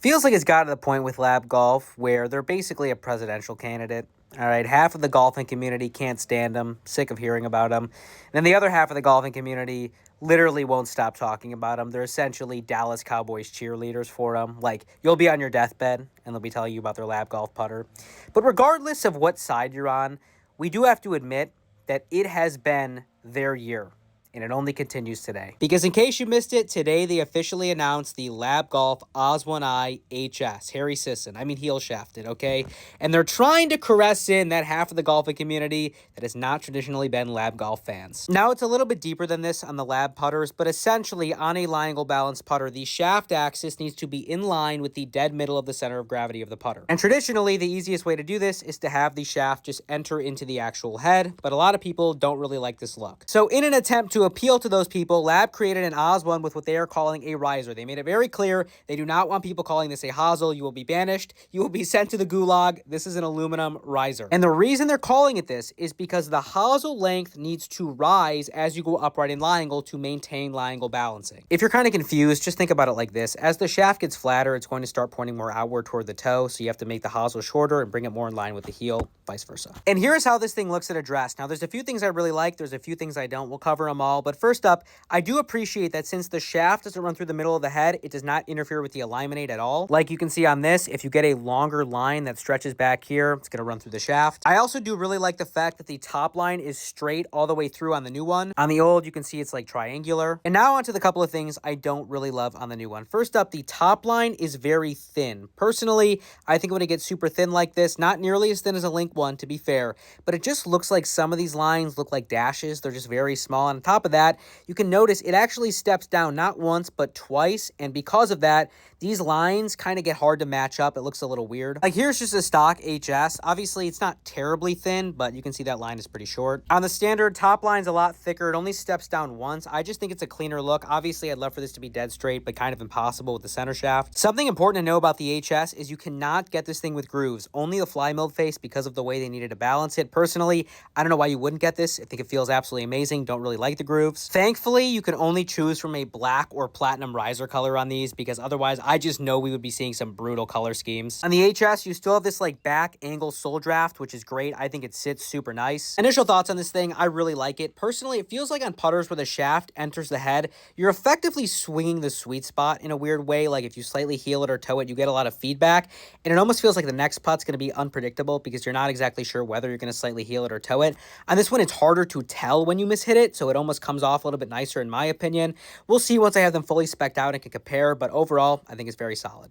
Feels like it's gotten to the point with Lab Golf where they're basically a presidential candidate. All right, half of the golfing community can't stand them, sick of hearing about them. And then the other half of the golfing community literally won't stop talking about them. They're essentially Dallas Cowboys cheerleaders for them. Like, you'll be on your deathbed and they'll be telling you about their Lab Golf putter. But regardless of what side you're on, we do have to admit that it has been their year. And it only continues today. Because in case you missed it, today they officially announced the Lab Golf Oz 1i HS, Harry Sisson. I mean, heel shafted, okay? And they're trying to caress in that half of the golfing community that has not traditionally been Lab Golf fans. Now, it's a little bit deeper than this on the Lab putters, but essentially on a line angle balanced putter, the shaft axis needs to be in line with the dead middle of the center of gravity of the putter. And traditionally, the easiest way to do this is to have the shaft just enter into the actual head, but a lot of people don't really like this look. So in an attempt to appeal to those people, Lab created an Oz 1 with what they are calling a riser. They made it very clear they do not want people calling this a hosel. You will be banished. You will be sent to the gulag. This is an aluminum riser. And the reason they're calling it this is because the hosel length needs to rise as you go upright in lie angle to maintain lie angle balancing. If you're kind of confused, just think about it like this. As the shaft gets flatter, it's going to start pointing more outward toward the toe, so you have to make the hosel shorter and bring it more in line with the heel, vice versa. And here's how this thing looks at address. Now, there's a few things I really like. There's a few things I don't. We'll cover them all. But first up, I do appreciate that since the shaft doesn't run through the middle of the head, it does not interfere with the alignment aid at all. Like you can see on this, if you get a longer line that stretches back here, it's going to run through the shaft. I also do really like the fact that the top line is straight all the way through on the new one. On the old, you can see it's like triangular. And now onto the couple of things I don't really love on the new one. First up, the top line is very thin. Personally, I think when it gets super thin like this, not nearly as thin as a Link one, to be fair, but it just looks like some of these lines look like dashes. They're just very small. And on top of that, you can notice it actually steps down not once, but twice. And because of that, these lines kind of get hard to match up. It looks a little weird. Like here's just a stock HS. Obviously, it's not terribly thin, but you can see that line is pretty short. On the standard, top line's a lot thicker. It only steps down once. I just think it's a cleaner look. Obviously, I'd love for this to be dead straight, but kind of impossible with the center shaft. Something important to know about the HS is you cannot get this thing with grooves. Only the fly milled face because of the way they needed to balance it. Personally, I don't know why you wouldn't get this. I think it feels absolutely amazing. Don't really like the grooves. Thankfully, you can only choose from a black or platinum riser color on these because otherwise I just know we would be seeing some brutal color schemes. On the HS, you still have this like back angle sole draft, which is great. I think it sits super nice. Initial thoughts on this thing, I really like it. Personally, it feels like on putters where the shaft enters the head, you're effectively swinging the sweet spot in a weird way. Like if you slightly heel it or toe it, you get a lot of feedback. And it almost feels like the next putt's going to be unpredictable because you're not exactly sure whether you're going to slightly heel it or toe it. On this one, it's harder to tell when you mishit it, so it almost comes off a little bit nicer in my opinion. We'll see once I have them fully spec'd out and can compare, but overall, I think it's very solid.